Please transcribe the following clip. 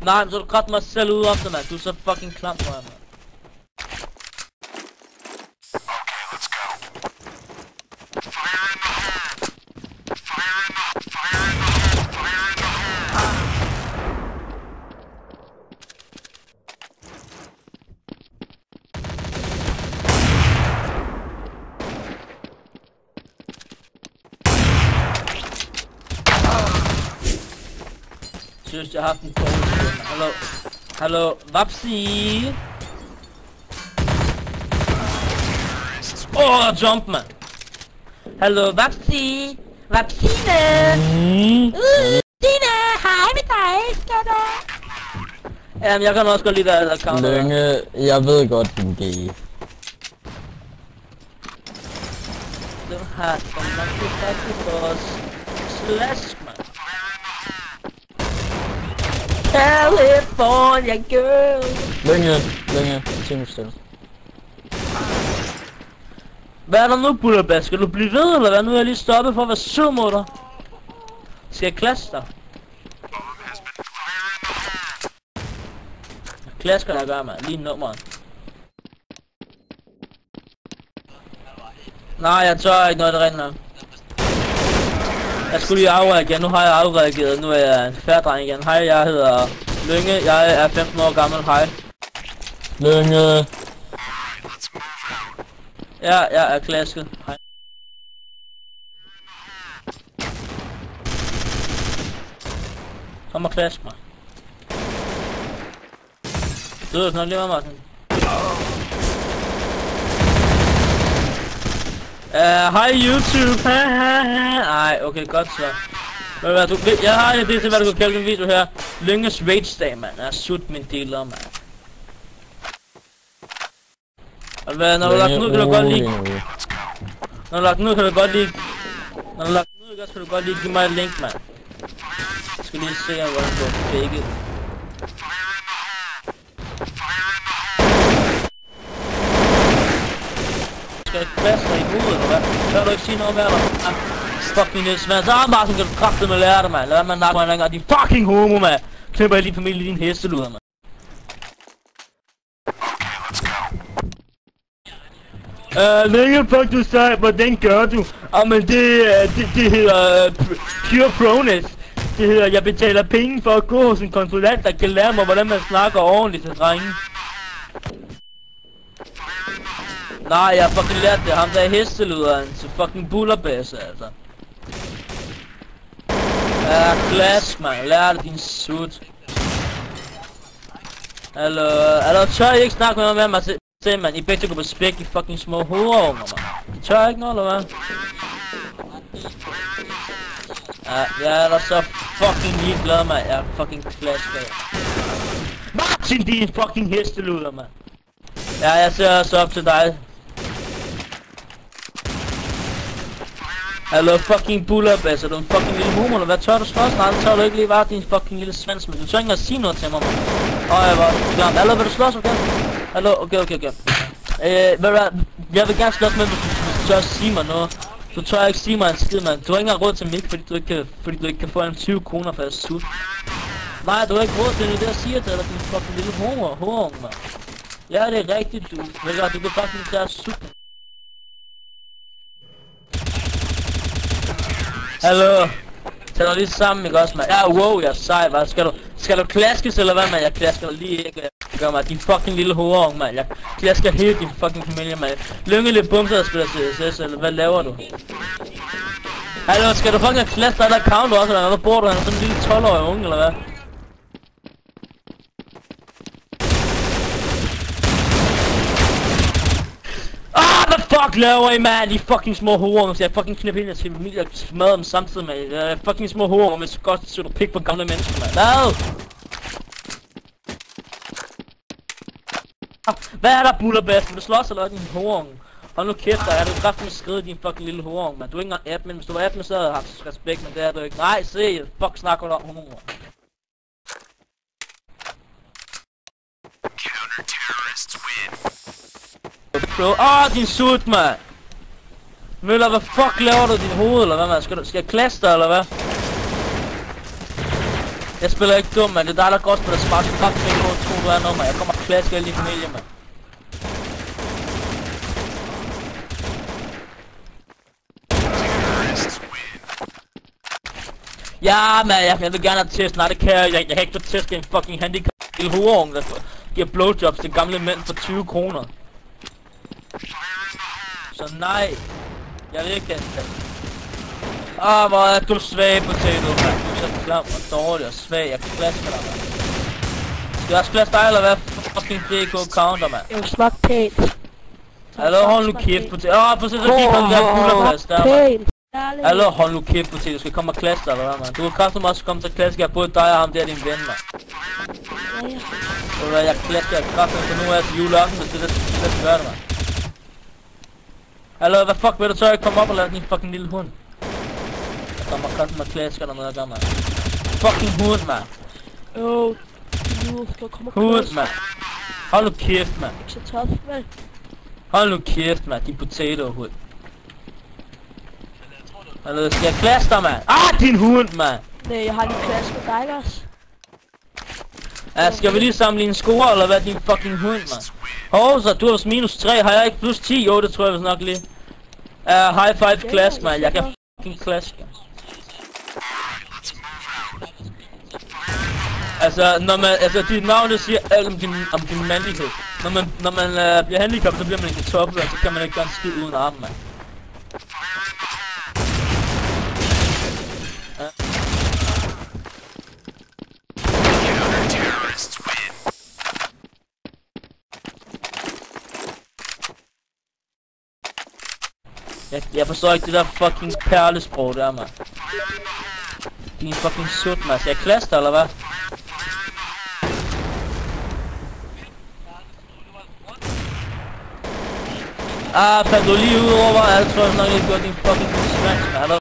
Nej, men så du kraft mig selv ud ofte, mand. Du er så fucking klam for mig, mand. Synes jeg har haft en dårlig stemme. Hallo? Hallo? Vapsi? Jump, man! Hallo, Vapsi? Vapsine? Vapsine! Hej med dig, skatter! Jamen, jeg kan også godt lide der counter. Lønge, jeg ved godt, du er gay. Du har så mange faktisk for os. Slash, man. California girl. Lønge, teamstil. Hvad er der nu, Bullerbas? Skal du blive ved, eller hvad? Nu er jeg lige stoppet for at være sød mod dig. Skal jeg klasse dig? Klasker jeg gør, mand. Lige nummeret. Nej, jeg tør ikke noget, der rent. Jeg skulle lige afreagere, nu har jeg afreageret, nu er jeg en færdreng igen. Hej, jeg hedder Lønge, jeg er 15 år gammel, hej. Lønge. Ja, jeg er klasket, hej. Kom og klask mig. Du ved snart lige med Martin. Hej YouTube, Ej, okay, godt så. Men hvad, jeg har en idé til, hvad du kan kalde den video her. Lynges Rage-dag, mand. Jeg har sut min dealer, mand. Og hvad, når du lagt den ud, kan du godt lide... Når du lagt den ud, kan du godt lide... Når du lagt den ud, kan du godt lige give mig et link, mand. Jeg skal lige se, hvordan du har faked. Skal jeg klasse dig i hovedet, eller hvad? Kan du ikke sige noget med dig? Fuck min lille svand. Så Martin, kan du kraftedeme med lære dig, mand. Lad være med at nakke mig længere. De fucking homo, mand. Knipper jeg lige familie i din hesteluder, mand. Længe fuck du sagde, hvordan gør du? Men det hedder pure proness. Det hedder, jeg betaler penge for at gå hos en konsulent, der kan lære mig, hvordan man snakker ordentligt til drengen. Nej, jeg har fucking lært det. Ham der er hesteluderen til fucking bullerbasse, altså. Ja, klask, man. Lær det din sut. Hallo, tør I ikke snakke med mig med mig til, man? I begge går på spæk, I fucking små hovedunger, man. I tør ikke noget, eller hvad? Ja, jeg er da så fucking ligeglad, man. Jeg er fucking klask af. Martin, din fucking hesteluder, man. Ja, jeg ser også op til dig. Hallo fucking bullerbass, er du en fucking lille homo, eller hvad tør du slås? Nej, tør du ikke lige være din fucking lille svans, men du tør ikke at sige noget til mig, man. Jeg var glad. Hallo, vil du slås, okay? Hallo, okay. Jeg vil gerne slås med, hvis du tør at sige mig noget. Du tør ikke sige mig en skid, man. Du har ikke engang råd til mig, fordi du ikke kan få en 20 kroner for at sutte. Nej, du har ikke råd til det, jeg siger til dig, din fucking lille homo, man. Ja, det er rigtigt, du. Du kan faktisk tage sutte. Hallo. Tag dig lige sammen, ikke også, man? Ja, wow, jeg er sej, hvad? Skal du klaskes, eller hvad, man? Jeg klasker dig lige ikke. Gør mig, din fucking lille hovedung, man. Jeg klasker hele din fucking familie, man. Lynge lidt bumser, der spiller CSS, eller hvad laver du? Hallo, skal du fucking klaske dig der account også, eller hvad? Hvor bor du? Han er sådan en lille 12-årig unge, eller hvad? Fuck laver I, man? I fucking små hovedunger, så jeg fucking knipper hele til familie og smadrer dem samtidig med fucking små hovedunger, men så godt så du pik på gamle mennesker, man. Hvad? Hvad er der, bullerbass? Vil du slås eller din hovedunge? Hold nu kæft, der er du kraftigt skridt din fucking lille hovedunge, man. Du er ikke engang admin, hvis du var admin, så havde jeg haft respekt, men det er du ikke. Nej, se, fuck snakker du om homo. Counter-terrorists win. Bro, din sut, man! Møller, hvad fuck laver du din hoved, eller hvad, man? Skal jeg klasse dig, eller hvad? Jeg spiller ikke dum, mand. Det er dig, der godt spiller smart. Du kan ikke tro, du er noget, mand. Jeg kommer og klasker alle din familie, mand. Ja, mand. Jeg vil gerne have test. Nej, det kan jeg. Jeg kan ikke få test en fucking handicap. Lille hovedunge, der giver blowjobs til gamle mænd for 20 kroner. Så nej. Jeg vil ikke have det. Hvor er du svag, potato, mand. Du er så klam og dårlig og svag. Jeg klasker dig, mand. Skal jeg også klaske dig, eller hvad? Fucking DK counter, mand. Jeg vil smage pænt. Hallo, hold nu kæft, potato. Præcis, så gik han der bullerplads der, mand. Hallo, hold nu kæft, potato. Du skal komme og klaske dig, eller hvad, mand? Du kan kraftigt også komme til at klaske. Jeg har både dig og ham der, din ven, mand. Jeg klasker kraftigt, så nu er jeg til juleaften, så det skal gøre det, mand. Hallo, hvad fuck vil du så ikke komme op og lade din fucking lille hund? Jeg kommer kraftigt med klasker der med at gøre, mand. Fucking hund, mand. Nu skal jeg komme og Hund, klaske. mand. Hold nu kæft, mand. Ikke så tof, mand. Hold nu kæft, mand. Din potato-hund. Hallo, skal jeg klaske dig, mand? Din hund, mand. Nej, jeg har lige klasket dig også. Skal vi lige sammenligne en score, eller hvad din fucking hund, mand? Så du har vist minus 3, har jeg ikke plus 10? Jo, det tror jeg vist nok lige. High five klask, mand. Jeg kan fucking klaske. Altså, når man, dit navn, det siger alt om din mandighed. Når man bliver handicappet, så bliver man ikke toppet, og så kan man ikke gøre en skid uden armen, mand. Jeg forstår ikke det der fucking perlesprog der, mand. Din fucking sut, mand. Skal jeg klasse dig, eller hvad? Fandt du lige ud over, jeg tror nok, jeg gjorde din fucking smash, mand.